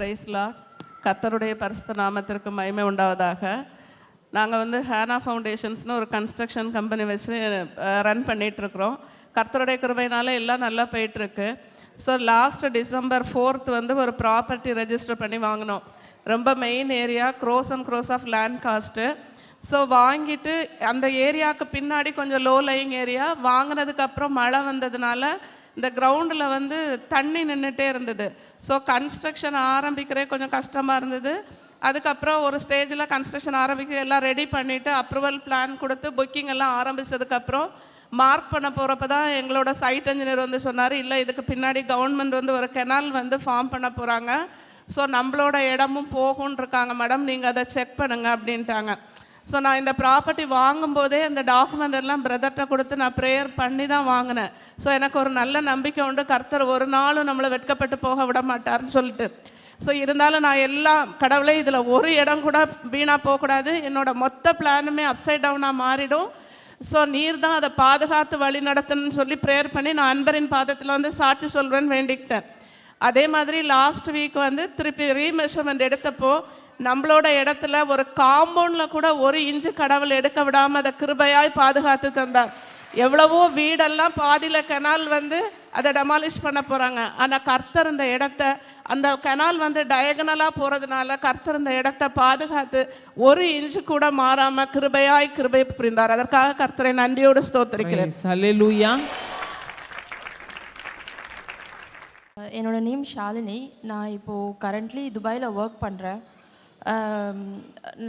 பிரைஸ்லாட். கர்த்தருடைய பரிசுத்த நாமத்திற்கு மகிமை உண்டாவதாக. நாங்கள் வந்து ஹேனா ஃபவுண்டேஷன்ஸ்னு ஒரு கன்ஸ்ட்ரக்ஷன் கம்பெனி வச்சு ரன் பண்ணிகிட்ருக்குறோம். கர்த்தருடைய கிருபையினால எல்லாம் நல்லா போயிட்டுருக்கு. ஸோ லாஸ்ட் December 4th வந்து ஒரு ப்ராப்பர்ட்டி ரெஜிஸ்டர் பண்ணி வாங்கினோம். ரொம்ப main area, gross and gross of land cost. So வாங்கிட்டு அந்த ஏரியாவுக்கு பின்னாடி கொஞ்சம் லோ லையிங் ஏரியா. வாங்கினதுக்கப்புறம் மழை வந்ததுனால இந்த கிரவுண்டில் வந்து தண்ணி நின்றுட்டே இருந்தது. ஸோ கன்ஸ்ட்ரக்ஷன் ஆரம்பிக்கிறே கொஞ்சம் கஷ்டமாக இருந்தது. அதுக்கப்புறம் ஒரு ஸ்டேஜில் கன்ஸ்ட்ரக்ஷன் ஆரம்பிக்க எல்லாம் ரெடி பண்ணிவிட்டு அப்ரூவல் பிளான் கொடுத்து புக்கிங் எல்லாம் ஆரம்பித்ததுக்கப்புறம் மார்க் பண்ண போகிறப்ப தான் எங்களோட சைட் இன்ஜினியர் வந்து சொன்னார், இல்லை இதுக்கு பின்னாடி கவர்மெண்ட் வந்து ஒரு கெனால் வந்து ஃபார்ம் பண்ண போகிறாங்க, ஸோ நம்மளோட இடமும் போகும்னு இருக்காங்க மேடம், நீங்கள் அதை செக் பண்ணுங்கள் அப்படின்ட்டாங்க. ஸோ நான் இந்த ப்ராப்பர்ட்டி வாங்கும்போதே அந்த டாக்குமெண்ட் எல்லாம் பிரதர்கிட்ட கொடுத்து நான் ப்ரேயர் பண்ணி தான் வாங்கினேன். ஸோ எனக்கு ஒரு நல்ல நம்பிக்கை உண்டு, கர்த்தர் ஒரு நாளும் நம்மளை வெட்கப்பட்டு போக விட மாட்டார்னு சொல்லிட்டு. ஸோ இருந்தாலும் நான் எல்லாம் கடவுளே இதில் ஒரு இடம் கூட வீணாக போகக்கூடாது, என்னோட மொத்த பிளானுமே அப்சைட் டவுனாக மாறிடும், ஸோ நீர் தான் அதை பாதுகாத்து வழி நடத்தணும்னு சொல்லி ப்ரேயர் பண்ணி நான் அன்பரின் பாதத்தில் வந்து சாட்சி சொல்வேன்னு வேண்டிக்கிட்டேன். அதே மாதிரி லாஸ்ட் வீக் வந்து திருப்பி ரீமெஷர்மெண்ட் எடுத்தப்போ நம்மளோட இடத்துல ஒரு காம்பவுண்டில் கூட 1 இன்ச்சு கடவுள் எடுக்க விடாமல் அதை கிருபையாய் பாதுகாத்து தந்தார். எவ்வளவோ வீடெல்லாம் பாதியில் கெனால் வந்து அதை டெமாலிஷ் பண்ண போகிறாங்க, ஆனால் கர்த்தர் இந்த இடத்த, அந்த கெனால் வந்து டயகனலாக போகிறதுனால கர்த்தர் இந்த இடத்த பாதுகாத்து 1 இன்ச்சு கூட மாறாமல் கிருபையாய் கிருபை புரிந்தார். அதற்காக கர்த்தரை நன்றியோடு ஸ்தோத்திரிக்கிறேன். ஹல்லேலூயா. என்னோடய நேம் ஷாலினி. நான் இப்போது கரண்ட்லி துபாயில் ஒர்க் பண்ணுறேன்.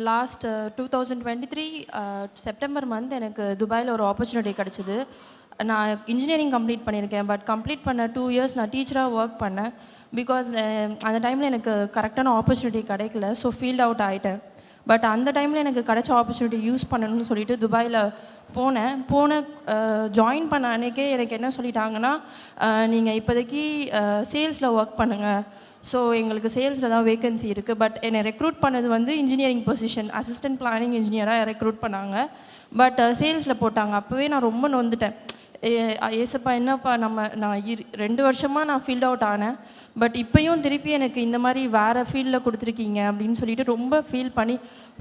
லாஸ்ட் 2023 செப்டம்பர் மந்த் எனக்கு துபாயில் ஒரு ஆப்பர்ச்சுனிட்டி கிடச்சிது. நான் இன்ஜினியரிங் கம்ப்ளீட் பண்ணியிருக்கேன், பட் கம்ப்ளீட் பண்ண 2 இயர்ஸ் நான் டீச்சராக ஒர்க் பண்ணேன். பிகாஸ் அந்த டைமில் எனக்கு கரெக்டான ஆப்பர்ச்சுனிட்டி கிடைக்கல, ஸோ ஃபீல்ட் அவுட் ஆகிட்டேன். பட் அந்த டைமில் எனக்கு கிடைச்ச ஆப்பர்ச்சுனிட்டி யூஸ் பண்ணணும்னு சொல்லிட்டு துபாயில் போன ஜாயின் பண்ண அன்றைக்கே எனக்கு என்ன சொல்லிட்டாங்கன்னா, நீங்கள் இப்போதைக்கு சேல்ஸில் ஒர்க் பண்ணுங்கள், ஸோ எங்களுக்கு சேல்ஸில் தான் வேக்கன்சி இருக்குது. பட் என்னை ரெக்ரூட் பண்ணது வந்து இன்ஜினியரிங் பொசிஷன், அசிஸ்டன்ட் பிளானிங் இன்ஜினியராக ரெக்ரூட் பண்ணாங்க. பட் சேல்ஸில் போட்டாங்க. அப்போவே நான் ரொம்ப நொந்துட்டேன். ஏசப்பா என்னப்பா, நான் 2 வருஷமாக நான் ஃபீல்ட் அவுட் ஆனேன், பட் இப்போயும் திருப்பி எனக்கு இந்த மாதிரி வேறு ஃபீல்டில் கொடுத்துருக்கீங்க அப்படின்னு சொல்லிட்டு ரொம்ப ஃபீல் பண்ணி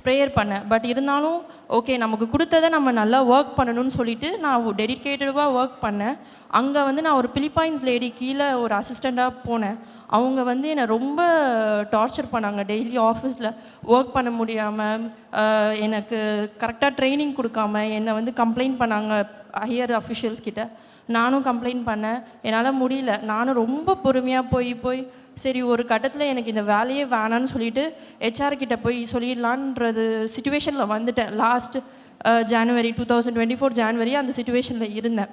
ப்ரேயர் பண்ணேன். பட் இருந்தாலும் ஓகே, நமக்கு கொடுத்ததை நம்ம நல்லா ஒர்க் பண்ணணும்னு சொல்லிட்டு நான் டெடிக்கேட்டடாக ஒர்க் பண்ணேன். அங்கே வந்து நான் ஒரு பிலிப்பைன்ஸ் லேடி கீழே ஒரு அசிஸ்டண்ட்டாக போனேன். அவங்க வந்து என்னை ரொம்ப டார்ச்சர் பண்ணாங்க. டெய்லி ஆஃபீஸில் ஒர்க் பண்ண முடியாமல், எனக்கு கரெக்டாக ட்ரைனிங் கொடுக்காம என்னை வந்து கம்ப்ளைண்ட் பண்ணாங்க ஹையர் அஃபிஷியல்ஸ் கிட்ட. நானும் கம்ப்ளைண்ட் பண்ணேன், என்னால் முடியல. நானும் ரொம்ப பொறுமையாக போய் சரி ஒரு கட்டத்தில் எனக்கு இந்த வேலையே வேணான்னு சொல்லிட்டு ஹெச்ஆர் கிட்ட போய் சொல்லிடலான்றது சுச்சுவேஷனில் வந்துட்டேன். லாஸ்ட் ஜனவரி 2024 ஜனவரி அந்த சுச்சுவேஷனில் இருந்தேன்.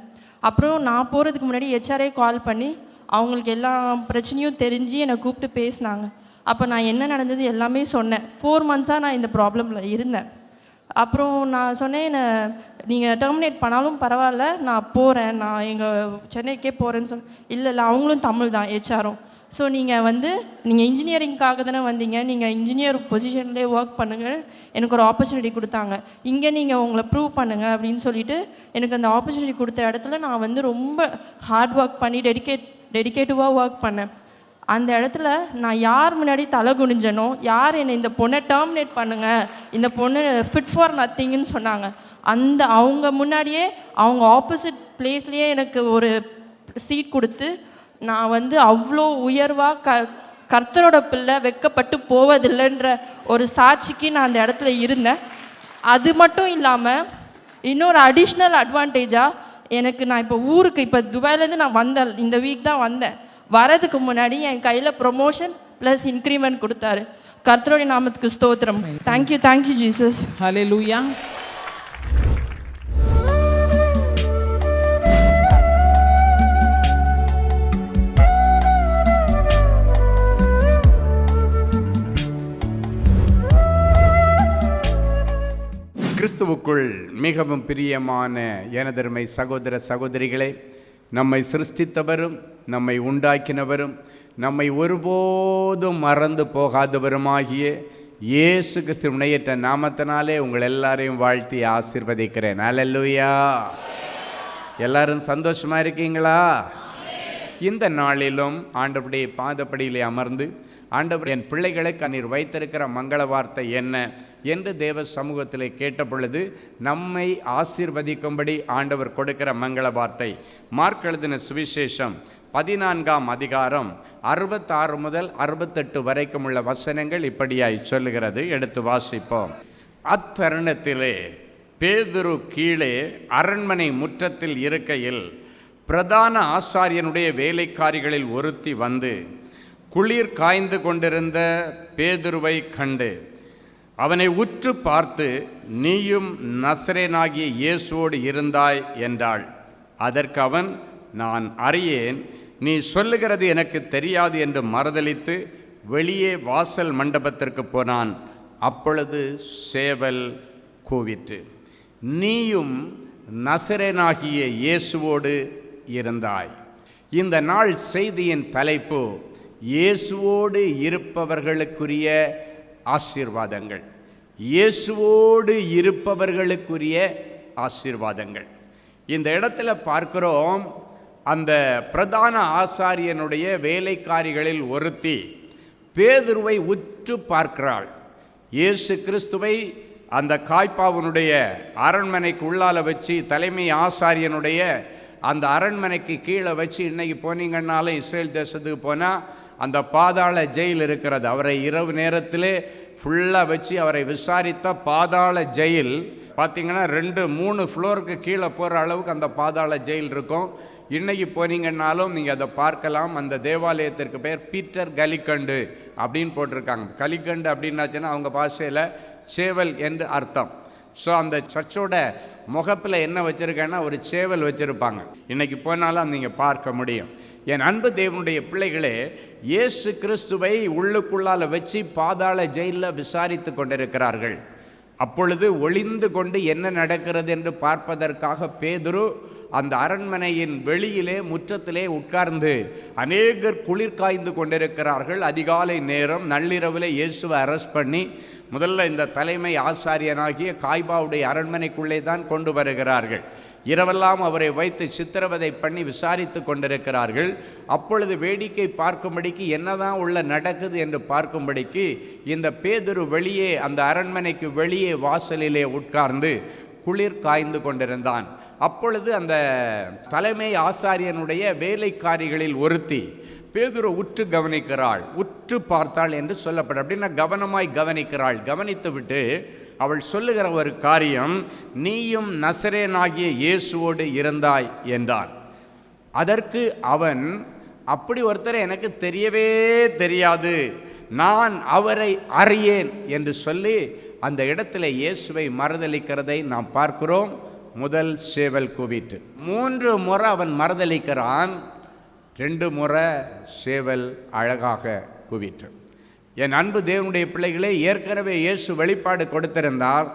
அப்புறம் நான் போகிறதுக்கு முன்னாடி ஹெச்ஆரே கால் பண்ணி அவங்களுக்கு எல்லா பிரச்சனையும் தெரிஞ்சு என்னை கூப்பிட்டு பேசினாங்க. அப்போ நான் என்ன நடந்தது எல்லாமே சொன்னேன். 4 மந்த்ஸாக நான் இந்த ப்ராப்ளமில் இருந்தேன். அப்புறம் நான் சொன்னேன், நீங்கள் டெர்மினேட் பண்ணாலும் பரவாயில்ல, நான் போகிறேன், நான் எங்கள் சென்னைக்கே போகிறேன்னு சொன்னேன். இல்லை அவங்களும் தமிழ் தான் ஹெச்ஆரும். ஸோ நீங்கள் இன்ஜினியரிங்காக தானே வந்தீங்க, நீங்கள் இன்ஜினியர் பொசிஷன்லேயே ஒர்க் பண்ணுங்கள், எனக்கு ஒரு ஆப்பர்ச்சுனிட்டி கொடுத்தாங்க, இங்கே நீங்கள் உங்களை ப்ரூவ் பண்ணுங்கள் அப்படின்னு சொல்லிட்டு எனக்கு அந்த ஆப்பர்ச்சுனிட்டி கொடுத்த இடத்துல நான் வந்து ரொம்ப ஹார்ட் ஒர்க் பண்ணி டெடிக்கேட்டிவாக ஒர்க் பண்ணேன். அந்த இடத்துல நான் யார் முன்னாடி தலை குனிஞ்சனோ, யார் என்னை இந்த பொண்ணை டெர்மினேட் பண்ணுங்கள், இந்த பொண்ணு ஃபிட் ஃபார் நத்திங்னு சொன்னாங்க, அவங்க முன்னாடியே அவங்க ஆப்போசிட் பிளேஸ்லேயே எனக்கு ஒரு சீட் கொடுத்து நான் வந்து அவ்வளோ உயர்வாக கர்த்தரோட பிள்ளை வெட்கப்பட்டு போவதில்லைன்ற ஒரு சாட்சிக்கு நான் அந்த இடத்துல இருந்தேன். அது மட்டும் இல்லாமல் இன்னொரு அடிஷ்னல் அட்வான்டேஜாக எனக்கு, நான் இப்போ துபாயிலேருந்து நான் வந்தேன், இந்த வீக் தான் வந்தேன். வரதுக்கு முன்னாடி என் கையில் ப்ரொமோஷன் ப்ளஸ் இன்க்ரிமெண்ட் கொடுத்தாரு. கர்த்தருடைய நாமத்துக்கு ஸ்தோத்திரம். Thank you Jesus. ஹல்லேலூயா. கிறிஸ்துவுக்குள் மிகவும் பிரியமான எனதருமை சகோதர சகோதரிகளே, நம்மை சிருஷ்டித்தவரும் நம்மை உண்டாக்கினவரும் நம்மை ஒருபோதும் மறந்து போகாதவருமாகிய இயேசு கிறிஸ்து முனையற்ற நாமத்தினாலே உங்கள் எல்லாரையும் வாழ்த்தி ஆசீர்வதிக்கிறேன். அல்லேலூயா. எல்லாரும் சந்தோஷமாக இருக்கீங்களா? இந்த நாளிலும் ஆண்டவருடைய பாதப்படியிலே அமர்ந்து ஆண்டவர், என் பிள்ளைகளுக்கு நீர் வைத்திருக்கிற மங்கள வார்த்தை என்ன என்று தேவ சமூகத்தில் கேட்ட பொழுது நம்மை ஆசீர்வதிக்கும்படி ஆண்டவர் கொடுக்கிற மங்கள வார்த்தை மார்க் எழுதின சுவிசேஷம் 14ஆம் அதிகாரம் 66 முதல் 68 வரைக்கும் உள்ள வசனங்கள் இப்படியாய் சொல்லுகிறது. எடுத்து வாசிப்போம். அத்தருணத்திலே பேதுரு கீழே அரண்மனை முற்றத்தில் இருக்கையில் பிரதான ஆசாரியனுடைய வேலைக்காரிகளில் ஒருத்தி வந்து குளிர் காய்ந்து கொண்டிருந்த பேதுருவை கண்டு அவனை உற்று பார்த்து, நீயும் நசரேனாகிய இயேசுவோடு இருந்தாய் என்றாள். அதற்கு அவன், நான் அறியேன், நீ சொல்லுகிறது எனக்கு தெரியாது என்று மறுதலித்து வெளியே வாசல் மண்டபத்திற்கு போனான். அப்பொழுது சேவல் கூவிற்று. நீயும் நசரேனாகிய இயேசுவோடு இருந்தாய். இந்த நாள் செய்தியின் தலைப்பு இயேசுவோடு இருப்பவர்களுக்குரிய ஆசீர்வாதங்கள். இயேசுவோடு இருப்பவர்களுக்குரிய ஆசீர்வாதங்கள். இந்த இடத்துல பார்க்கிறோம், அந்த பிரதான ஆசாரியனுடைய வேலைக்காரிகளில் ஒருத்தி பேதுருவை உற்று பார்க்கிறாள். இயேசு கிறிஸ்துவை அந்த காய்பாவனுடைய அரண்மனைக்கு உள்ளால வச்சு, தலைமை ஆசாரியனுடைய அந்த அரண்மனைக்கு கீழே வச்சு, இன்னைக்கு போனீங்கன்னாலும் இஸ்ரேல் தேசத்துக்கு போனால் அந்த பாதாள ஜெயில் இருக்கிறது. அவரை இரவு நேரத்திலே ஃபுல்லாக வச்சு அவரை விசாரித்த பாதாள ஜெயில் பார்த்திங்கன்னா 2-3 ஃப்ளோருக்கு கீழே போகிற அளவுக்கு அந்த பாதாள ஜெயில் இருக்கும். இன்றைக்கி போனீங்கன்னாலும் நீங்கள் அதை பார்க்கலாம். அந்த தேவாலயத்திற்கு பேர் பீட்டர் கலிக்கண்டு அப்படின்னு போட்டிருக்காங்க. கலிக்கண்டு அப்படின்னாச்சுன்னா அவங்க பாஷையில் சேவல் என்று அர்த்தம். ஸோ அந்த சர்ச்சோட முகப்பில் என்ன வச்சுருக்கேன்னா ஒரு சேவல் வச்சுருப்பாங்க. இன்றைக்கி போனாலும் நீங்கள் பார்க்க முடியும். என் அன்பு தேவனுடைய பிள்ளைகளே, இயேசு கிறிஸ்துவை உள்ளுக்குள்ளால் வச்சு பாதாள ஜெயிலில் விசாரித்து கொண்டிருக்கிறார்கள். அப்பொழுது ஒளிந்து கொண்டு என்ன நடக்கிறது என்று பார்ப்பதற்காக பேதுரு அந்த அரண்மனையின் வெளியிலே முற்றத்திலே உட்கார்ந்து, அநேகர் குளிர் காய்ந்து கொண்டிருக்கிறார்கள். அதிகாலை நேரம், நள்ளிரவில் இயேசுவை அரெஸ்ட் பண்ணி முதல்ல இந்த தலைமை ஆசாரியனாகிய காய்பாவுடைய அரண்மனைக்குள்ளே தான் கொண்டு வருகிறார்கள். இரவெல்லாம் அவரை வைத்து சித்திரவதை பண்ணி விசாரித்து கொண்டிருக்கிறார்கள். அப்பொழுது வேடிக்கை பார்க்கும்படிக்கு என்னதான் உள்ள நடக்குது என்று பார்க்கும்படிக்கு இந்த பேதுரு வெளியே, அந்த அரண்மனைக்கு வெளியே வாசலிலே உட்கார்ந்து குளிர் காய்ந்து கொண்டிருந்தான். அப்பொழுது அந்த தலைமை ஆசாரியனுடைய வேலைக்காரிகளில் ஒருத்தி பேதுரு உற்று கவனிக்கிறாள். உற்று பார்த்தாள் என்று சொல்லப்படும். அப்படின்னா கவனமாய் கவனிக்கிறாள். கவனித்து விட்டு அவள் சொல்லுகிற ஒரு காரியம், நீயும் நசரேனாகிய இயேசுவோடு இருந்தாய் என்றான். அதற்கு அவன், அப்படி ஒருத்தரை எனக்கு தெரியவே தெரியாது, நான் அவரை அறியேன் என்று சொல்லி அந்த இடத்துல இயேசுவை மறுதலிக்கிறதை நாம் பார்க்கிறோம். முதல் சேவல் கூவிட்டு 3 முறை அவன் மறுதலிக்கிறான். 2 முறை சேவல் அழகாக கூவிட்டு. என் அன்பு தேவனுடைய பிள்ளைகளே, ஏற்கனவே இயேசு வெளிப்பாடு கொடுத்திருந்தால்,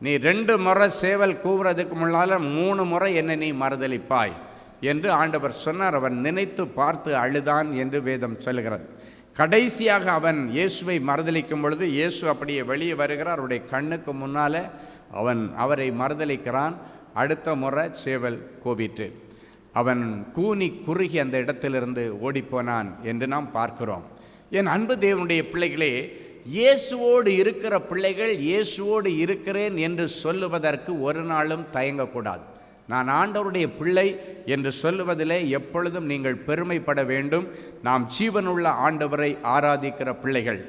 நீ 2 முறை சேவல் கூவுறதுக்கு முன்னால் 3 முறை என்னை நீ மறுதலிப்பாய் என்று ஆண்டவர் சொன்னார். அவன் நினைத்து பார்த்து அழுதான் என்று வேதம் சொல்கிறது. கடைசியாக அவன் இயேசுவை மறுதலிக்கும் பொழுது இயேசு அப்படியே வெளியே வருகிறார். அவருடைய கண்ணுக்கு முன்னால் அவன் அவரை மறுதலிக்கிறான். அடுத்த முறை சேவல் கூவிட்டு அவன் கூனி குறுகி அந்த இடத்திலிருந்து ஓடிப்போனான் என்று நாம் பார்க்கிறோம். என் அன்பு தேவனுடைய பிள்ளைகளே, இயேசுவோடு இருக்கிற பிள்ளைகள் இயேசுவோடு இருக்கிறேன் என்று சொல்லுவதற்கு ஒரு நாளும் தயங்கக்கூடாது. நான் ஆண்டவருடைய பிள்ளை என்று சொல்லுவதிலே எப்பொழுதும் நீங்கள் பெருமைப்பட வேண்டும். நாம் ஜீவனுள்ள ஆண்டவரை ஆராதிக்கிற பிள்ளைகள்.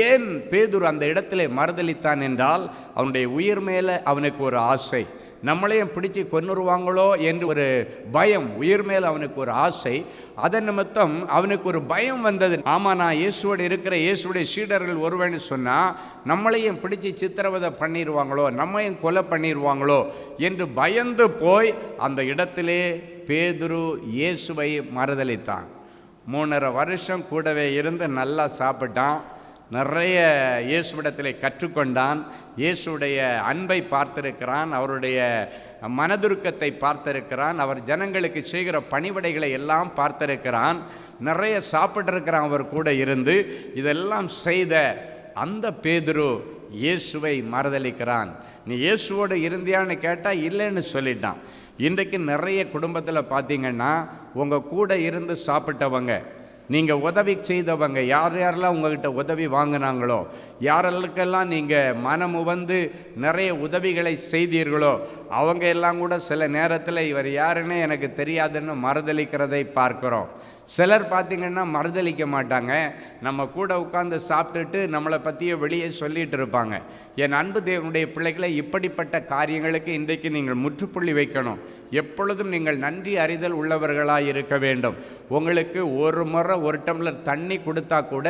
ஏன் பேதுரு அந்த இடத்திலே மறுதலித்தான் என்றால், அவனுடைய உயிர் மேலே அவனுக்கு ஒரு ஆசை. நம்மளையும் பிடிச்சி கொன்னுருவாங்களோ என்று ஒரு பயம், உயிர் மேல் அவனுக்கு ஒரு ஆசை. அதன் நிமித்தம் அவனுக்கு ஒரு பயம் வந்தது. ஆமாம், நான் இயேசுவோடு இருக்கிற இயேசுடைய சீடர்கள் ஒருவன்னு சொன்னால் நம்மளையும் பிடிச்சி சித்திரவதை பண்ணிடுவாங்களோ, நம்மையும் கொலை பண்ணிடுவாங்களோ என்று பயந்து போய் அந்த இடத்திலே பேதுரு இயேசுவை மறுதலித்தான். 3.5 வருஷம் கூடவே இருந்து நல்லா சாப்பிட்டான். நிறைய இயேசுவிடத்திலே கற்றுக்கொண்டான். இயேசுடைய அன்பை பார்த்திருக்கிறான். அவருடைய மனதுருக்கத்தை பார்த்திருக்கிறான். அவர் ஜனங்களுக்கு செய்கிற பணிவிடைகளை எல்லாம் பார்த்திருக்கிறான். நிறைய சாப்பிட்டிருக்கிறான் அவர் கூட இருந்து. இதெல்லாம் செய்த அந்த பேதுரு இயேசுவை மறுதலிக்கிறான். நீ இயேசுவோடு இருந்தியான்னு கேட்டால் இல்லைன்னு சொல்லிட்டான். இன்றைக்கு நிறைய குடும்பத்தில் பார்த்தீங்கன்னா, உங்கள் கூட இருந்து சாப்பிட்டவங்க நீங்கள் உதவி செய்தவங்க யார் யாரெல்லாம் உங்ககிட்ட உதவி வாங்கினாங்களோ, யாரெல்லாம் நீங்கள் மனமுவந்து நிறைய உதவிகளை செய்தீர்களோ, அவங்க எல்லாம் கூட சில நேரத்தில் இவர் யாருன்னே எனக்கு தெரியாதுன்னு மறுதளிக்கிறதை பார்க்குறோம். சிலர் பார்த்திங்கன்னா மறுதளிக்க மாட்டாங்க, நம்ம கூட உட்காந்து சாப்பிட்டுட்டு நம்மளை பற்றிய வெளியே சொல்லிகிட்டு இருப்பாங்க. என் அன்பு தேவனுடைய பிள்ளைகளை, இப்படிப்பட்ட காரியங்களுக்கு இன்றைக்கு நீங்கள் முற்றுப்புள்ளி வைக்கணும். எப்பொழுதும் நீங்கள் நன்றி அறிதல் உள்ளவர்களாக இருக்க வேண்டும். உங்களுக்கு ஒரு முறை ஒரு டம்ளர் தண்ணி கொடுத்தா கூட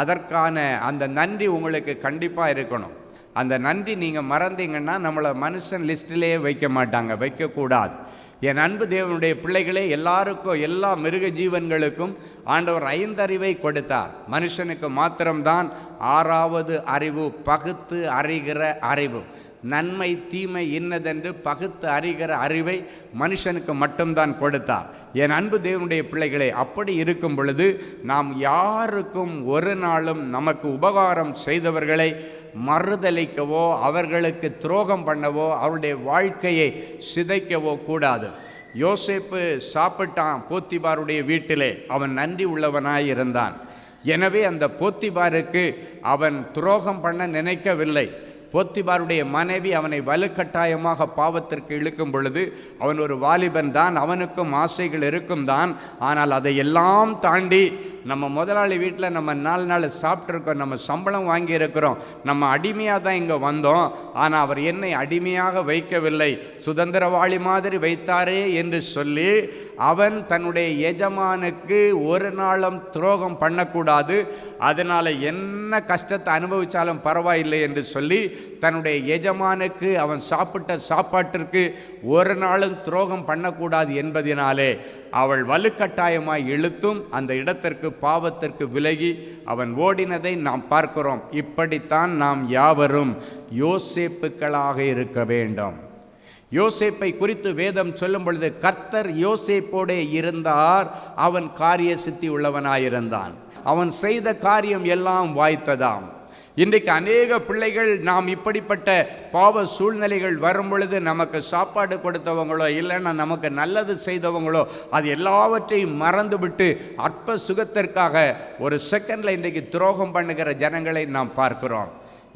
அதற்கான அந்த நன்றி உங்களுக்கு கண்டிப்பாக இருக்கணும். அந்த நன்றி நீங்கள் மறந்தீங்கன்னா நம்மளை மனுஷன் லிஸ்ட்டிலேயே வைக்க மாட்டாங்க, வைக்கக்கூடாது. என் அன்பு தேவனுடைய பிள்ளைகளே, எல்லாருக்கும், எல்லா மிருக ஜீவன்களுக்கும் ஆண்டவர் 5 அறிவை கொடுத்தார். மனுஷனுக்கு மாத்திரம்தான் 6வது அறிவு, பகுத்து அறிகிற அறிவு. நன்மை தீமை இன்னதென்று பகுத்து அறிகிற அறிவை மனுஷனுக்கு மட்டும்தான் கொடுத்தார். என் அன்பு தேவனுடைய பிள்ளைகளே, அப்படி இருக்கும் பொழுது நாம் யாருக்கும் ஒரு நாளும் நமக்கு உபகாரம் செய்தவர்களை மறுதலிக்கவோ, அவர்களுக்கு துரோகம் பண்ணவோ, அவருடைய வாழ்க்கையை சிதைக்கவோ கூடாது. யோசேப்பு சாப்பிட்டான் போத்திபாருடைய வீட்டிலே, அவன் நன்றி உள்ளவனாய் இருந்தான். எனவே அந்த போத்திபாருக்கு அவன் துரோகம் பண்ண நினைக்கவில்லை. போத்திபாருடைய மனைவி அவனை வலுக்கட்டாயமாக பாவத்திற்கு இழுக்கும் பொழுது, அவன் ஒரு வாலிபன் தான், அவனுக்கும் ஆசைகள் இருக்கும் தான். ஆனால் அதையெல்லாம் தாண்டி நம்ம முதலாளி வீட்டில் நம்ம 4 நாள் சாப்பிட்ருக்கோம், நம்ம சம்பளம் வாங்கியிருக்கிறோம், நம்ம அடிமையாக தான் இங்கே வந்தோம், ஆனால் அவர் என்னை அடிமையாக வைக்கவில்லை, சுதந்திரவாளி மாதிரி வைத்தாரே என்று சொல்லி அவன் தன்னுடைய எஜமானுக்கு ஒரு நாளும் துரோகம் பண்ணக்கூடாது. அதனால் என்ன கஷ்டத்தை அனுபவித்தாலும் பரவாயில்லை என்று சொல்லி தன்னுடைய எஜமானுக்கு அவன் சாப்பிட்ட சாப்பாட்டிற்கு ஒரு நாளும் துரோகம் பண்ணக்கூடாது என்பதினாலே அவள் வலுக்கட்டாயமாய் இழுத்தும் அந்த இடத்திற்கு, பாவத்திற்கு விலகி அவன் ஓடினதை நாம் பார்க்கிறோம். இப்படித்தான் நாம் யாவரும் யோசேப்புக்களாக இருக்க வேண்டும். யோசேப்பை குறித்து வேதம் சொல்லும் பொழுது, கர்த்தர் யோசேப்போடே இருந்தார், அவன் காரிய சித்தி உள்ளவனாயிருந்தான், அவன் செய்த காரியம் எல்லாம் வாய்த்ததாம். இன்றைக்கு அநேக பிள்ளைகள் நாம் இப்படிப்பட்ட பாவ சூழ்நிலைகள் வரும் பொழுது நமக்கு சாப்பாடு கொடுத்தவங்களோ இல்லைன்னா நமக்கு நல்லது செய்தவங்களோ அது எல்லாவற்றையும் மறந்துவிட்டு அற்ப சுகத்திற்காக ஒரு செகண்டில் இன்றைக்கு துரோகம் பண்ணுகிற ஜனங்களை நாம் பார்க்கிறோம்.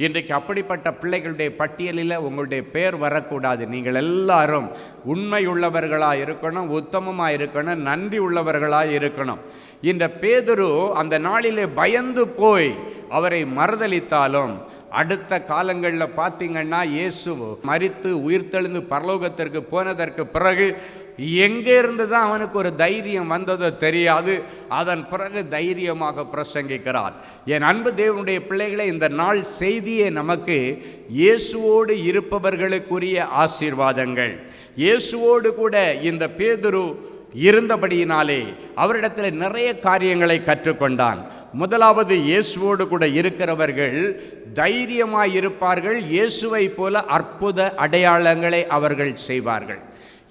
இன்றைக்கு அப்படிப்பட்ட பிள்ளைகளுடைய பட்டியலில் உங்களுடைய பெயர் வரக்கூடாது. நீங்கள் எல்லாரும் உண்மை உள்ளவர்களாக இருக்கணும், உத்தமமாக இருக்கணும், நன்றி உள்ளவர்களாக இருக்கணும். இந்த பேதுரு அந்த நாளிலே பயந்து போய் அவரை மறுதலித்தாலும் அடுத்த காலங்களில் பார்த்தீங்கன்னா இயேசு மரித்து உயிர்த்தெழுந்து பரலோகத்திற்கு போனதற்கு பிறகு எங்கே இருந்து தான் அவனுக்கு ஒரு தைரியம் வந்ததோ தெரியாது. அதன் பிறகு தைரியமாக பிரசங்கிக்கிறார். என் அன்பு தேவனுடைய பிள்ளைகளை, இந்த நாள் செய்தியே நமக்கு இயேசுவோடு இருப்பவர்களுக்குரிய ஆசீர்வாதங்கள். இயேசுவோடு கூட இந்த பேதுரு இருந்தபடியினாலே அவரிடத்தில் நிறைய காரியங்களை கற்றுக்கொண்டான். முதலாவது, இயேசுவோடு கூட இருக்கிறவர்கள் தைரியமாய் இருப்பார்கள். இயேசுவை போல அற்புத அடையாளங்களை அவர்கள் செய்வார்கள்.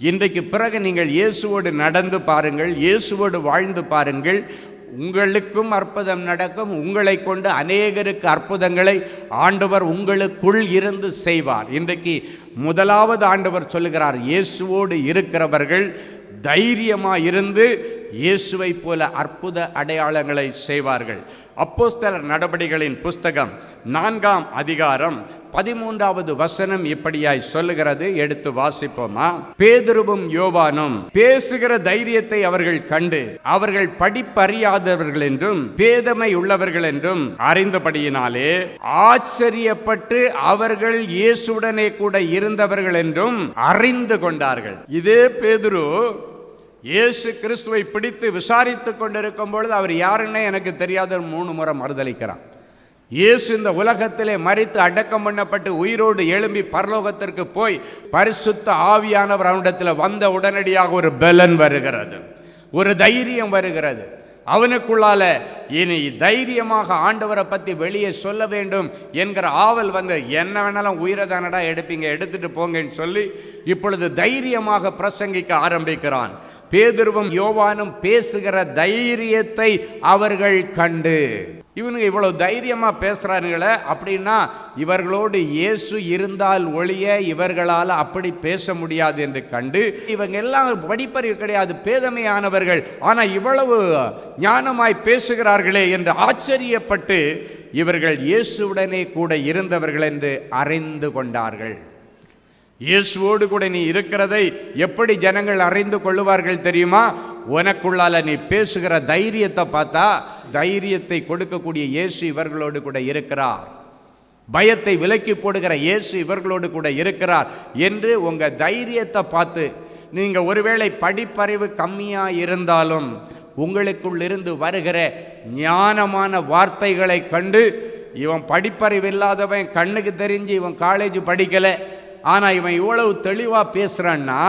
இன்றைக்கு பிறகு நீங்கள் இயேசுவோடு நடந்து பாருங்கள், இயேசுவோடு வாழ்ந்து பாருங்கள், உங்களுக்கும் அற்புதம் நடக்கும். உங்களை கொண்டு அநேகருக்கு அற்புதங்களை ஆண்டவர் உங்களுக்குள் இருந்து செய்வார். இன்றைக்கு முதலாவது ஆண்டவர் சொல்லுகிறார், இயேசுவோடு இருக்கிறவர்கள் தைரியமாக இருந்து இயேசுவை போல அற்புத அடையாளங்களை செய்வார்கள். அப்போஸ்தலர் நடபடிகளின் புஸ்தகம் 4ஆம் அதிகாரம் 13வது வசனம் இப்படியாய் சொல்லுகிறது. எடுத்து வாசிப்போமா? பேதுருவும் யோவானும் பேசுகிற தைரியத்தை அவர்கள் கண்டு அவர்கள் படிப்பறியாதவர்கள் என்றும் பேதமை உள்ளவர்கள் என்றும் அறிந்தபடியினாலே ஆச்சரியப்பட்டு அவர்கள் இயேசுடனே கூட இருந்தவர்கள் என்றும் அறிந்து கொண்டார்கள். இதே பேதுரு இயேசு கிறிஸ்துவை பிடித்து விசாரித்துக் கொண்டிருக்கும் பொழுது அவர் யாருன்னே எனக்கு தெரியாத 3 முறை மறுதலிக்கிறான். இயேசு இந்த உலகத்திலே மரித்து அடக்கம் பண்ணப்பட்டு உயிரோடு எழும்பி பரலோகத்திற்கு போய் பரிசுத்த ஆவியானவர் அவனிடத்தில் வந்த உடனடியாக ஒரு பலன் வருகிறது, ஒரு தைரியம் வருகிறது. அவனுக்குள்ளால இனி தைரியமாக ஆண்டவரை பற்றி வெளியே சொல்ல வேண்டும் என்கிற ஆவல் வந்து, என்ன வேணாலும் உயிரை தானடா எடுப்பீங்க, எடுத்துட்டு போங்கன்னு சொல்லி இப்பொழுது தைரியமாக பிரசங்கிக்க ஆரம்பிக்கிறான். பேதுருவும் யோவானும் பேசுகிற தைரியத்தை அவர்கள் கண்டு, இவனுங்க இவ்வளவு தைரியமா பேசுறானுங்களே, அப்படின்னா இவர்களோடு இயேசு இருந்தால் ஒழிய இவர்களால் அப்படி பேச முடியாது என்று கண்டு, இவங்க எல்லாம் படிப்பறிவு கிடையாது, பேதமையானவர்கள், ஆனா இவ்வளவு ஞானமாய் பேசுகிறார்களே என்று ஆச்சரியப்பட்டு இவர்கள் இயேசுவுடனே கூட இருந்தவர்கள் என்று அறிந்து கொண்டார்கள். இயேசுவோடு கூட நீ இருக்கிறதை எப்படி ஜனங்கள் அறிந்து கொள்ளுவார்கள் தெரியுமா? உனக்குள்ளால நீ பேசுகிற தைரியத்தை பார்த்தா, தைரியத்தை கொடுக்கக்கூடிய இயேசு இவர்களோடு கூட இருக்கிறார், பயத்தை விலக்கி போடுகிற இயேசு இவர்களோடு கூட இருக்கிறார் என்று உங்க தைரியத்தை பார்த்து, நீங்க ஒருவேளை படிப்பறிவு கம்மியா இருந்தாலும் உங்களுக்குள் இருந்து வருகிற ஞானமான வார்த்தைகளை கண்டு, இவன் படிப்பறிவு இல்லாதவன், கண்ணுக்கு தெரிஞ்சு இவன் காலேஜ் படிக்கலை, ஆனால் இவன் இவ்வளவு தெளிவாக பேசுகிறான்னா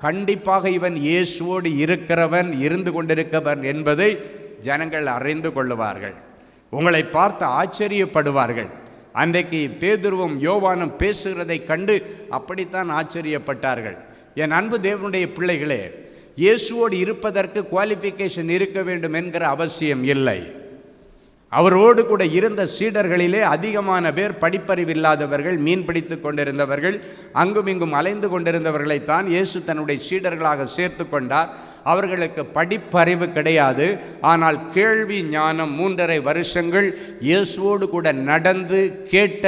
கண்டிப்பாக இவன் இயேசுவோடு இருக்கிறவன், இருந்து கொண்டிருக்கிறவன் என்பதை ஜனங்கள் அறிந்து கொள்ளுவார்கள், உங்களை பார்த்து ஆச்சரியப்படுவார்கள். அன்றைக்கு பேதுருவும் யோவானும் பேசுகிறதை கண்டு அப்படித்தான் ஆச்சரியப்பட்டார்கள். என் அன்பு தேவனுடைய பிள்ளைகளே, இயேசுவோடு இருப்பதற்கு குவாலிஃபிகேஷன் இருக்க வேண்டும் என்கிற அவசியம் இல்லை. அவரோடு கூட இருந்த சீடர்களிலே அதிகமான பேர் படிப்பறிவில்லாதவர்கள், மீன் பிடித்து கொண்டிருந்தவர்கள், அங்கும் இங்கும் அலைந்து கொண்டிருந்தவர்களைத்தான் இயேசு தன்னுடைய சீடர்களாக சேர்த்து கொண்டார். அவர்களுக்கு படிப்பறிவு கிடையாது, ஆனால் கேள்வி ஞானம். 3.5 வருஷங்கள் இயேசுவோடு கூட நடந்து கேட்ட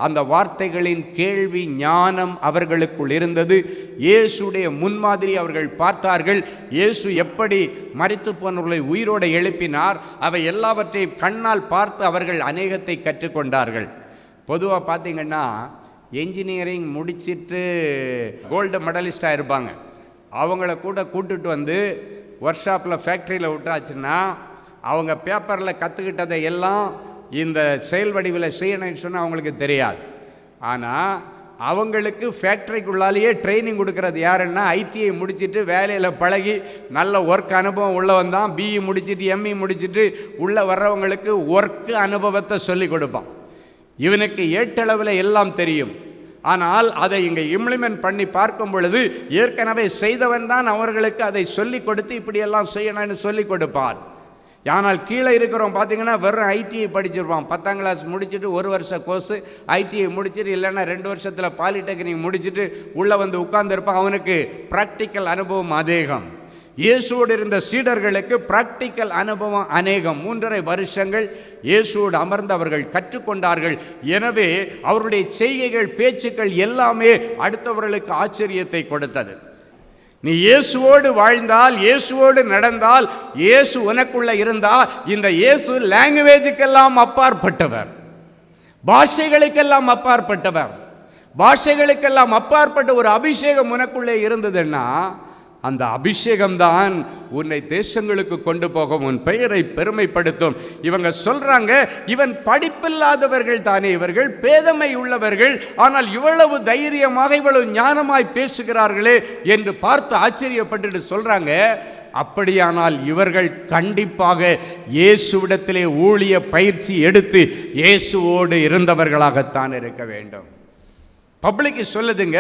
அந்த வார்த்தைகளின் கேள்வி ஞானம் அவர்களுக்குள் இருந்தது. இயேசுடைய முன்மாதிரி அவர்கள் பார்த்தார்கள். இயேசு எப்படி மரித்து போனவர்களை உயிரோடு எழுப்பினார், அவை எல்லாவற்றையும் கண்ணால் பார்த்து அவர்கள் அநேகத்தை கற்றுக்கொண்டார்கள். பொதுவாக பார்த்தீங்கன்னா என்ஜினியரிங் முடிச்சிட்டு கோல்டு மெடலிஸ்டாக இருப்பாங்க, அவங்கள கூட கூட்டுட்டு வந்து ஒர்க் ஷாப்பில் ஃபேக்ட்ரியில் விட்டாச்சுன்னா அவங்க பேப்பரில் கற்றுக்கிட்டதை எல்லாம் இந்த செயல் வடிவில் செய்யணும்னு சொன்னால் அவங்களுக்கு தெரியாது. ஆனால் அவங்களுக்கு ஃபேக்ட்ரிக்குள்ளாலேயே ட்ரைனிங் கொடுக்கறது யாருன்னா, ஐடிஐ முடிச்சுட்டு வேலையில் பழகி நல்ல ஒர்க் அனுபவம் உள்ளவன் தான் பிஇ முடிச்சுட்டு எம்இ முடிச்சுட்டு உள்ளே வர்றவங்களுக்கு ஒர்க்கு அனுபவத்தை சொல்லி கொடுப்பான். இவனுக்கு ஏட்டளவில் எல்லாம் தெரியும், ஆனால் அதை இங்கே இம்ப்ளிமெண்ட் பண்ணி பார்க்கும் பொழுது ஏற்கனவே செய்தவன் தான் அவர்களுக்கு அதை சொல்லி கொடுத்து இப்படியெல்லாம் செய்யணும்னு சொல்லி கொடுப்பான். ஆனால் கீழே இருக்கிறவன் பார்த்தீங்கன்னா வெறும் ஐடிஐ படிச்சிருப்பான், 10ஆம் கிளாஸ் முடிச்சுட்டு 1 வருஷ கோர்ஸு ஐடிஐ முடிச்சுட்டு, இல்லைன்னா 2 வருஷத்தில் பாலிடெக்னிக் முடிச்சுட்டு உள்ளே வந்து உட்கார்ந்துருப்பான். அவனுக்கு ப்ராக்டிக்கல் அனுபவம் அதிகம். இயேசுவோடு இருந்த சீடர்களுக்கு பிராக்டிக்கல் அனுபவம் அநேகம். 3.5 வருஷங்கள் இயேசுவோடு அமர்ந்து அவர்கள் கற்றுக்கொண்டார்கள். எனவே அவருடைய செய்கைகள், பேச்சுக்கள் எல்லாமே அடுத்தவர்களுக்கு ஆச்சரியத்தை கொடுத்தது. நீ இயேசுவோடு வாழ்ந்தால், இயேசுவோடு நடந்தால், இயேசு உனக்குள்ள இருந்தால், இந்த இயேசு லாங்குவேஜுக்கெல்லாம் அப்பாற்பட்டவர், பாஷைகளுக்கெல்லாம் அப்பாற்பட்டவர், பாஷைகளுக்கெல்லாம் அப்பாற்பட்ட ஒரு அபிஷேகம் உனக்குள்ளே இருந்ததுன்னா அந்த அபிஷேகம்தான் உன்னை தேசங்களுக்கு கொண்டு போகும், உன் பெயரை பெருமைப்படுத்தும். இவங்க சொல்றாங்க, இவன் படிப்பில்லாதவர்கள் தானே, இவர்கள் பேதமை உள்ளவர்கள், ஆனால் இவ்வளவு தைரியமாக இவ்வளவு ஞானமாய் பேசுகிறார்களே என்று பார்த்து ஆச்சரியப்பட்டு சொல்றாங்க. அப்படியானால் இவர்கள் கண்டிப்பாக இயேசுவிடத்திலே ஊழிய பயிற்சி எடுத்து இயேசுவோடு இருந்தவர்களாகத்தான் இருக்க வேண்டும். பப்ளிக்கு சொல்லுதுங்க.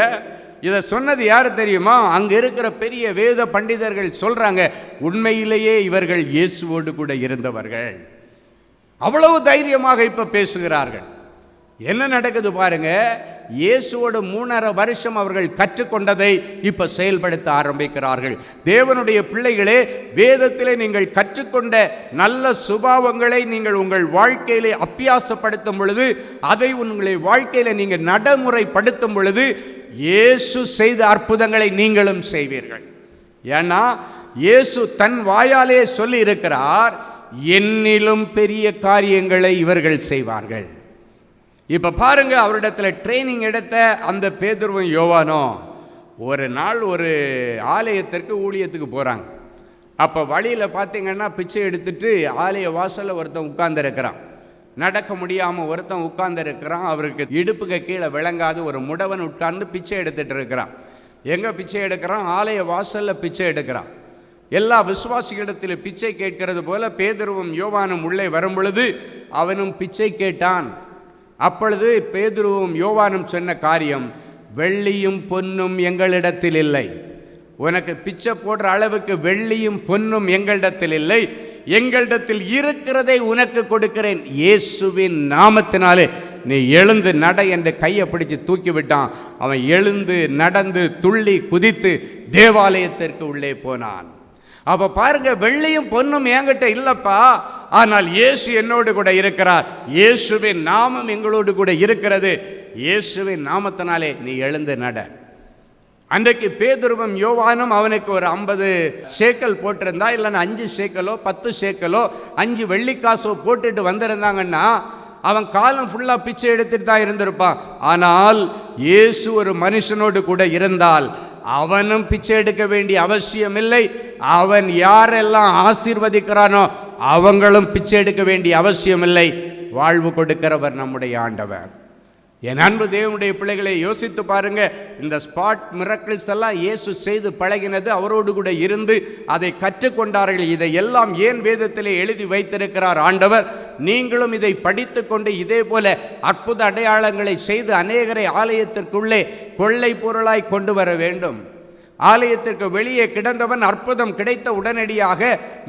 இதை சொன்னது யார் தெரியுமா? அங்கே இருக்கிற பெரிய வேத பண்டிதர்கள் சொல்றாங்க, உண்மையிலேயே இவர்கள் இயேசுவோடு கூட இருந்தவர்கள். அவ்வளவு தைரியமாக இப்ப பேசுகிறார்கள். என்ன நடக்குது பாருங்க, இயேசுவோடு 3.5 வருஷம் அவர்கள் கற்றுக்கொண்டதை இப்ப செயல்படுத்த ஆரம்பிக்கிறார்கள். தேவனுடைய பிள்ளைகளே, வேதத்திலே நீங்கள் கற்றுக்கொண்ட நல்ல சுபாவங்களை நீங்கள் உங்கள் வாழ்க்கையிலே அபியாசப்படுத்தும் பொழுது, அதை உங்களுடைய வாழ்க்கையில நீங்கள் நடைமுறைப்படுத்தும் பொழுது, இயேசு செய்த அற்புதங்களை நீங்களும் செய்வீர்கள். ஏன்னா இயேசு தன் வாயாலே சொல்லி இருக்கிறார், என்னிலும் பெரிய காரியங்களை இவர்கள் செய்வார்கள். இப்ப பாருங்க, அவரிடத்துல ட்ரைனிங் எடுத்த அந்த பேதுருவும் யோவானும் ஒரு நாள் ஒரு ஆலயத்திற்கு ஊழியத்துக்கு போறாங்க. அப்ப வழியில பார்த்தீங்கன்னா பிச்சை எடுத்துட்டு ஆலய வாசல்ல ஒருத்தன் உட்கார்ந்து இருக்கிறான். நடக்க முடியாம ஒருத்தன் உட்கார்ந்து இருக்கிறான். அவருக்கு இடுப்புக்கு கீழே விளங்காது ஒரு முடவன் உட்கார்ந்து பிச்சை எடுத்துட்டு இருக்கிறான். எங்க பிச்சை எடுக்கிறான்? ஆலய வாசல்ல பிச்சை எடுக்கிறான். எல்லா விசுவாசிகளிடத்தில் பிச்சை கேட்கிறது போல பேதுருவும் யோவானும் உள்ளே வரும் பொழுது அவனும் பிச்சை கேட்டான். அப்பொழுது பேதுருவும் யோவானும் சொன்ன காரியம், வெள்ளியும் பொன்னும் எங்களிடத்தில் இல்லை, உனக்கு பிச்சை போடுற அளவுக்கு வெள்ளியும் பொன்னும் எங்களிடத்தில் இல்லை, எங்களிடத்தில் இருக்கிறதை உனக்கு கொடுக்கிறேன், இயேசுவின் நாமத்தினாலே நீ எழுந்து நட என்று கையை பிடிச்சு தூக்கி விட்டான். அவன் எழுந்து நடந்து துள்ளி குதித்து தேவாலயத்திற்கு உள்ளே போனான். அப்ப பாருங்க, வெள்ளியும் பொன்னும் என்கிட்ட இல்லப்பா, ஆனால் இயேசு என்னோடு கூட இருக்கிறார், இயேசுவின் நாமம் எங்களோடு கூட இருக்கிறது, இயேசுவின் நாமத்தினாலே நீ எழுந்து நட. அன்றைக்கு பேதுருவும் யோவானும் அவனுக்கு ஒரு 50 சேக்கல் போட்டிருந்தா, இல்லைன்னா 5 சேக்கலோ 10 சேக்கலோ 5 வெள்ளிக்காசோ போட்டுட்டு வந்திருந்தாங்கன்னா அவன் காலம் ஃபுல்லா பிச்சை எடுத்துட்டு தான் இருந்திருப்பான். ஆனால் இயேசு ஒரு மனுஷனோடு கூட இருந்தால் அவனும் பிச்சை எடுக்க வேண்டிய அவசியம் இல்லை. அவன் யாரெல்லாம் ஆசீர்வதிக்கிறானோ அவங்களும் பிச்சை எடுக்க வேண்டிய அவசியம் இல்லை. வாழ்வு கொடுக்கிறவர் நம்முடைய ஆண்டவர். என் அன்பு தேவனுடைய பிள்ளைகளை யோசித்து பாருங்க. இந்த ஸ்பாட் மிரக்கிள்ஸ் எல்லாம் இயேசு செய்து பழகினது, அவரோடு கூட இருந்து அதை கற்றுக்கொண்டார்கள். இதை எல்லாம் ஏன் வேதத்திலே எழுதி வைத்திருக்கிறார் ஆண்டவர்? நீங்களும் இதை படித்து கொண்டு இதே போல அற்புத அடையாளங்களை செய்து அநேகரை ஆலயத்திற்குள்ளே கொள்ளை பொருளாய் கொண்டு வர வேண்டும். ஆலயத்திற்கு வெளியே கிடந்தவன் அற்புதம் கிடைத்த உடனடியாக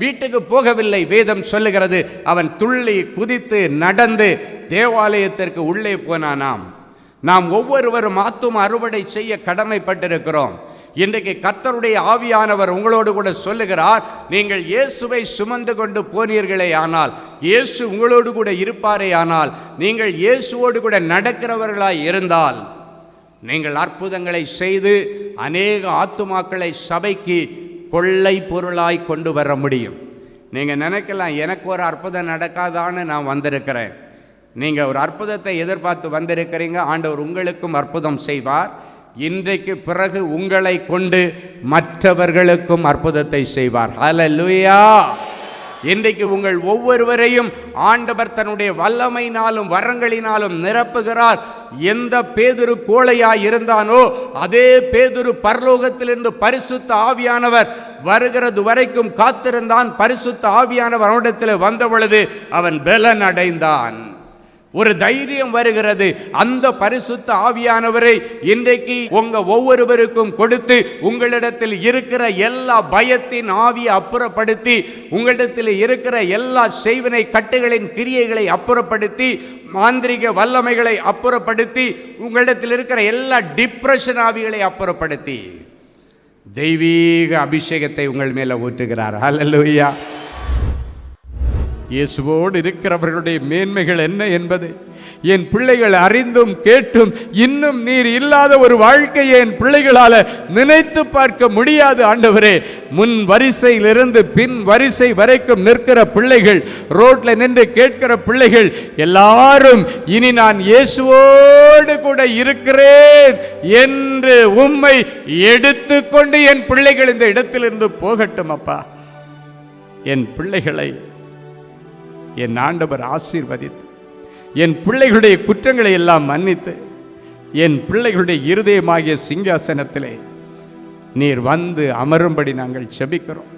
வீட்டுக்கு போகவில்லை. வேதம் சொல்லுகிறது, அவன் துள்ளி குதித்து நடந்து தேவாலயத்திற்கு உள்ளே போனானாம். நாம் ஒவ்வொருவரும் ஆத்தும அறுவடை செய்ய கடமைப்பட்டிருக்கிறோம். இன்றைக்கு கர்த்தருடைய ஆவியானவர் உங்களோடு கூட சொல்லுகிறார், நீங்கள் இயேசுவை சுமந்து கொண்டு போனீர்களே ஆனால், இயேசு உங்களோடு கூட இருப்பாரே ஆனால், நீங்கள் இயேசுவோடு கூட நடக்கிறவர்களாய் இருந்தால் நீங்கள் அற்புதங்களை செய்து அநேக ஆத்துமாக்களை சபைக்கு கொள்ளை பொருளாய் கொண்டு வர முடியும். நீங்கள் நினைக்கலாம், எனக்கு ஒரு அற்புதம் நடக்காதான்னு நான் வந்திருக்கிறேன். நீங்கள் ஒரு அற்புதத்தை எதிர்பார்த்து வந்திருக்கிறீங்க. ஆண்டவர் உங்களுக்கும் அற்புதம் செய்வார். இன்றைக்கு பிறகு உங்களை கொண்டு மற்றவர்களுக்கும் அற்புதத்தை செய்வார். ஹல்லேலூயா! இன்றைக்கு உங்கள் ஒவ்வொருவரையும் ஆண்டவர் தன்னுடைய வல்லமையினாலும் வரங்களினாலும் நிரப்புகிறார். எந்த பேதுரு கோழையாய் இருந்தானோ அதே பேதுரு பரலோகத்திலிருந்து பரிசுத்த ஆவியானவர் வருகிறது வரைக்கும் காத்திருந்தான். பரிசுத்த ஆவியானவர் அவனிடத்தில் வந்த பொழுது அவன் பலன் அடைந்தான். ஒரு தைரியம் வருகிறது. அந்த பரிசுத்த ஆவியானவரை இன்றைக்கு உங்க ஒவ்வொருவருக்கும் கொடுத்து உங்களிடத்தில் இருக்கிற எல்லா பயத்தின் ஆவியை அப்புறப்படுத்தி, உங்களிடத்தில் இருக்கிற எல்லா செய்வினை கட்டுகளின் கிரியைகளை அப்புறப்படுத்தி, மாந்திரிக வல்லமைகளை அப்புறப்படுத்தி, உங்களிடத்தில் இருக்கிற எல்லா டிப்ரெஷன் ஆவிகளை அப்புறப்படுத்தி தெய்வீக அபிஷேகத்தை உங்கள் மேல ஊற்றுகிறார். ஹல்லேலூயா! இயேசுவோடு இருக்கிறவர்களுடைய மேன்மைகள் என்ன என்பதை என் பிள்ளைகள் அறிந்தும் கேட்டும் இன்னும் நீர் இல்லாத ஒரு வாழ்க்கையை என் பிள்ளைகளால் நினைத்து பார்க்க முடியாது. ஆண்டவரே, முன் வரிசையிலிருந்து பின் வரிசை வரைக்கும் நிற்கிற பிள்ளைகள், ரோட்ல நின்று கேட்கிற பிள்ளைகள் எல்லாரும் இனி நான் இயேசுவோடு கூட இருக்கிறேன் என்று உம்மை எடுத்துக்கொண்டு என் பிள்ளைகள் இந்த இடத்திலிருந்து போகட்டும். அப்பா, என் பிள்ளைகளை என் ஆண்டவர் ஆசீர்வதித்து என் பிள்ளைகளுடைய குற்றங்களை எல்லாம் மன்னித்து என் பிள்ளைகளுடைய இருதயமாகிய சிங்காசனத்திலே நீர் வந்து அமரும்படி நாங்கள் செபிக்கிறோம்.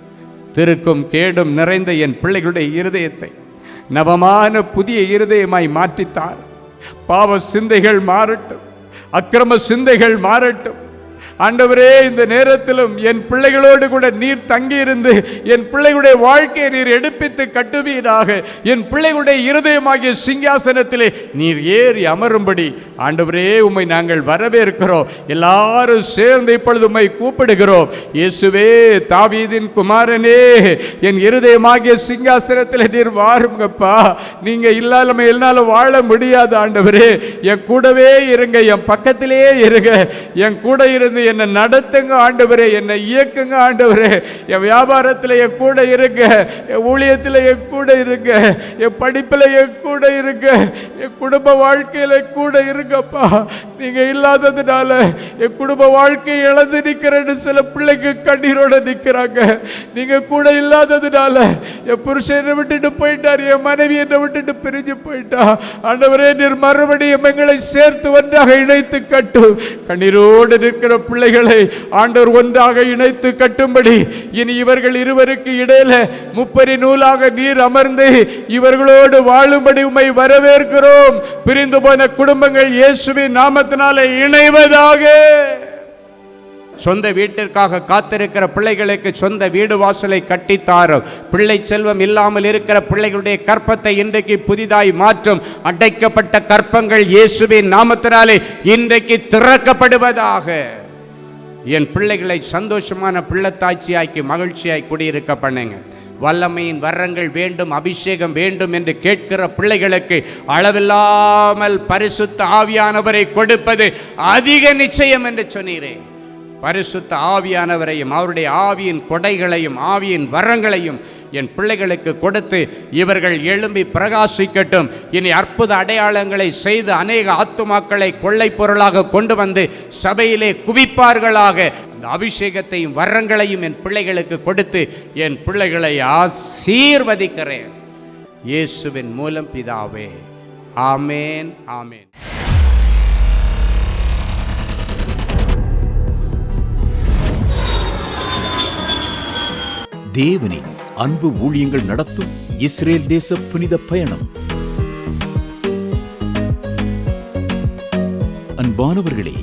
திருக்கும் கேடும் நிறைந்த என் பிள்ளைகளுடைய இருதயத்தை நவமான புதிய இருதயமாய் மாற்றித்தார். பாவ சிந்தைகள் மாறட்டும், அக்கிரம சிந்தைகள் மாறட்டும். ஆண்டவரே, இந்த நேரத்திலும் என் பிள்ளைகளோடு கூட நீர் தங்கியிருந்து என் பிள்ளைகளுடைய வாழ்க்கையை நீர் எடுப்பித்து கட்டுவீராக. என் பிள்ளைகளுடைய இருதயமாகிய சிங்காசனத்திலே நீர் ஏறி அமரும்படி ஆண்டவரே உம்மை நாங்கள் வரவேற்கிறோம். எல்லாரும் சேர்ந்து இப்பொழுது உம்மை கூப்பிடுகிறோம். இயேசுவே, தாவீதின் குமாரனே, என் இருதயமாகிய சிங்காசனத்தில் நீர் வாருங்கப்பா. நீங்க இல்லாம என்னால வாழ முடியாது. ஆண்டவரே, என் கூடவே இருங்க, என் பக்கத்திலேயே இருங்க, என் கூட இருந்து என்னை நடத்துங்க ஆண்டவரே, என்னை இயக்குங்க ஆண்டவரே. என் வியாபாரத்தில் என் கூட இருங்க, என் ஊழியத்தில் என் கூட இருங்க, என் படிப்பில் என் கூட இருங்க, என் குடும்ப வாழ்க்கையில் கூட இருங்கப்பா. நீங்க இல்லாததுனால என் குடும்ப வாழ்க்கையை இழந்து நிற்கிறேன்னு சில பிள்ளைங்க கண்ணீரோட நிற்கிறாங்க. நீங்க கூட இல்லாததுனால என் புருஷனை விட்டுட்டு போயிட்டார், என் மனைவி என்னை விட்டுட்டு பிரிஞ்சு போயிட்டா. ஆண்டவரே, நீர் மறுபடியும் எங்களை சேர்த்து ஒன்றாக இணைத்து கட்டு. கண்ணீரோடு நிற்கிற பிள்ளைகளை ஆண்டவர் ஒன்றாக இணைத்து கட்டும்படி இனி இவர்கள் இருவருக்கு இடையில முப்பரி நூலாக நீர் அமர்ந்து இவர்களோடு வாழும்படி உம்மை வரவேற்கிறோம். பிரிந்து போன குடும்பங்கள் இயேசுவின் நாமத்தினாலே இணைவதாக. சொந்த வீட்டிற்காக காத்திருக்கிற பிள்ளைகளுக்கு சொந்த வீடு வாசலை கட்டித்தாரும். பிள்ளை செல்வம் இல்லாமல் இருக்கிற பிள்ளைகளுடைய கற்பத்தை இன்றைக்கு புதிதாய் மாற்றும். அடைக்கப்பட்ட கற்பங்கள் இயேசுவின் நாமத்தினாலே இன்றைக்கு திறக்கப்படுவதாக. என் பிள்ளைகளை சந்தோஷமான பிள்ளைத்தாட்சியாக்கி மகிழ்ச்சியாய் குடியிருக்க பண்ணுங்க. வல்லமையின் வரங்கள் வேண்டும், அபிஷேகம் வேண்டும் என்று கேட்கிற பிள்ளைகளுக்கு அளவில்லாமல் பரிசுத்த ஆவியானவரை கொடுப்பது அதிக நிச்சயம் என்று சொன்னீரே. பரிசுத்த ஆவியானவரையும் அவருடைய ஆவியின் கொடைகளையும் ஆவியின் வரங்களையும் என் பிள்ளைகளுக்கு கொடுத்து இவர்கள் எழும்பி பிரகாசிக்கட்டும். இனி அற்புத அடையாளங்களை செய்து அநேக ஆத்துமாக்களை கொள்ளை பொருளாக கொண்டு வந்து சபையிலே குவிப்பார்களாக. அந்த அபிஷேகத்தையும் வரங்களையும் என் பிள்ளைகளுக்கு கொடுத்து என் பிள்ளைகளை ஆசீர்வதிக்கிறேன் இயேசுவின் மூலம் பிதாவே. ஆமேன், ஆமேன். தேவனின் அன்பு ஊழியங்கள் நடத்தும் இஸ்ரேல் தேச புனித பயணம். அன்பானவர்களே,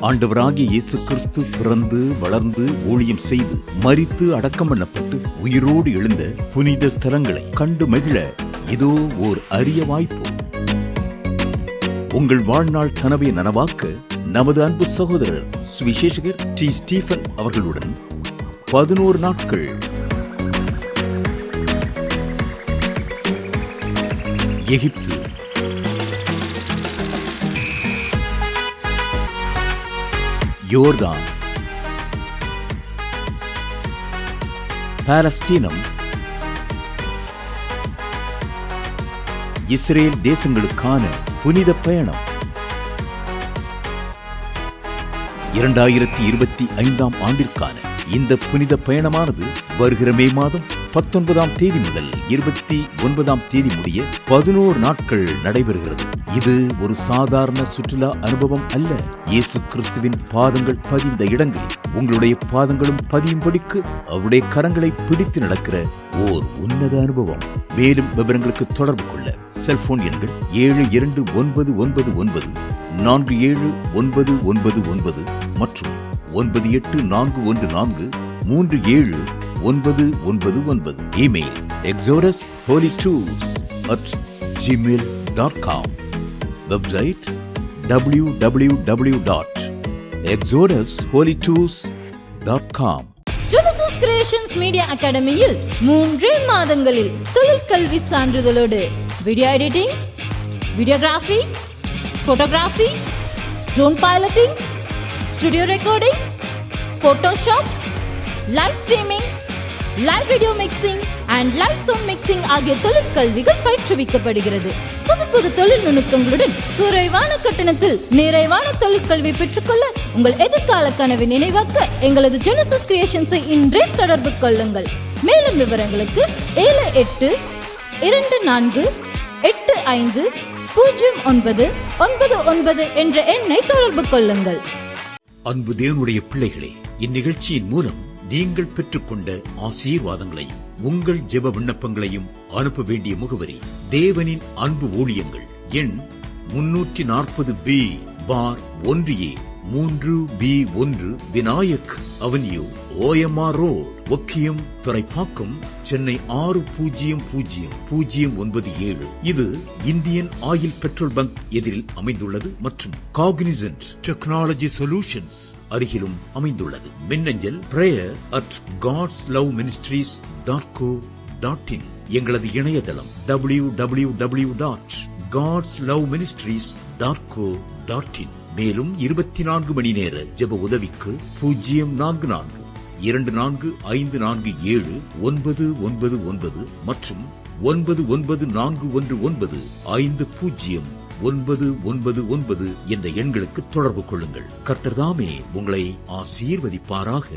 ஆண்டவராகிய இயேசு கிறிஸ்து பிறந்து வளர்ந்து ஊழியம் செய்து மரித்து அடக்கம் பண்ணப்பட்டு உயிரோடு எழுந்த புனித ஸ்தலங்களை கண்டு மகிழ இதோ ஓர் அரிய வாய்ப்பு. உங்கள் வாழ்நாள் கனவை நனவாக்க நமது அன்பு சகோதரர் சுவிசேஷகர் டி. ஸ்டீபன் அவர்களுடன் 11 நாட்கள் எகிப்து, யோர்தான், பாலஸ்தீனம், இஸ்ரேல் தேசங்களுக்கான புனித பயணம். 2025 ஆண்டிற்கான இந்த புனித பயணமானது வருகிற மே மாதம் 19ஆம் தேதி முதல் 29ஆம் தேதி முடிய 11 நாட்கள் நடைபெறுகிறது. இது ஒரு சாதாரண சுற்றுலா அனுபவம் அல்ல. இயேசு கிறிஸ்துவின் பாதங்கள் பதிந்த இடங்களில் உங்களுடைய பாதங்களும் பதியும்படிக்கு அவருடைய கரங்களை பிடித்து நடக்கிற ஓர் உன்னத அனுபவம். மேலும் விவரங்களுக்கு தொடர்பு கொள்ள செல்போன் எண்கள் 7291147999 மற்றும் 9841437999. Email exodusholytours@gmail.com. Website www.exodusholytours.com. Genesis creations media அகாடமியில் 3 மாதங்களில் தொழிற்கல்வி சான்றிதழோடு video editing, videography, photography, drone piloting, studio recording, Photoshop, live streaming, live video mixing and live sound mixing ஆகிய தொழிற்கல்விகள் பயிற்றுவிக்கப்படுகிறது. புது தொழில் நுணுக்கங்களுடன் குறைவான கட்டணத்தில் நிறைவான தொழிற்கல்வி பெற்றுக்கொள்ள உங்கள் எதிர்கால கனவை நினைவாக்க எங்களது ஜெனசிஸ் கிரியேஷன்ஸை இன்றே தொடர்பு கொள்ளுங்கள். மேலும் விவரங்களுக்கு 7824285099 என்ற எண்ணை தொடர்பு கொள்ளுங்கள். அன்பு தேவனுடைய பிள்ளைகளே, இந்நிகழ்ச்சியின் மூலம் நீங்கள் பெற்றுக்கொண்ட ஆசீர்வாதங்களை உங்கள் ஜெப விண்ணப்பங்களையும் அனுப்ப வேண்டிய முகவரி தேவனின் அன்பு ஊழியங்கள், எண் 340B/1A 3B1 Vinayak avenue, OMR road, Okkiyam, Thoraipakkam, Chennai 600097. இது இந்தியன் ஆயில் பெட்ரோல் பங்க் எதிரில் அமைந்துள்ளது மற்றும் காக்னிசன்ட் டெக்னாலஜி சொல்யூஷன்ஸ் அருகிலும் அமைந்துள்ளது. மின்னஞ்சல் prayer@godsloveministries.co.in. எங்களது இணையதளம் www.godsloveministries.co.in. மேலும் 24 மணி நேர ஜெப உதவிக்கு 04454479999 மற்றும் 9941950999 என்ற எண்களுக்கு தொடர்பு கொள்ளுங்கள். கர்த்தர் தாமே உங்களை ஆசீர்வதிப்பாராக.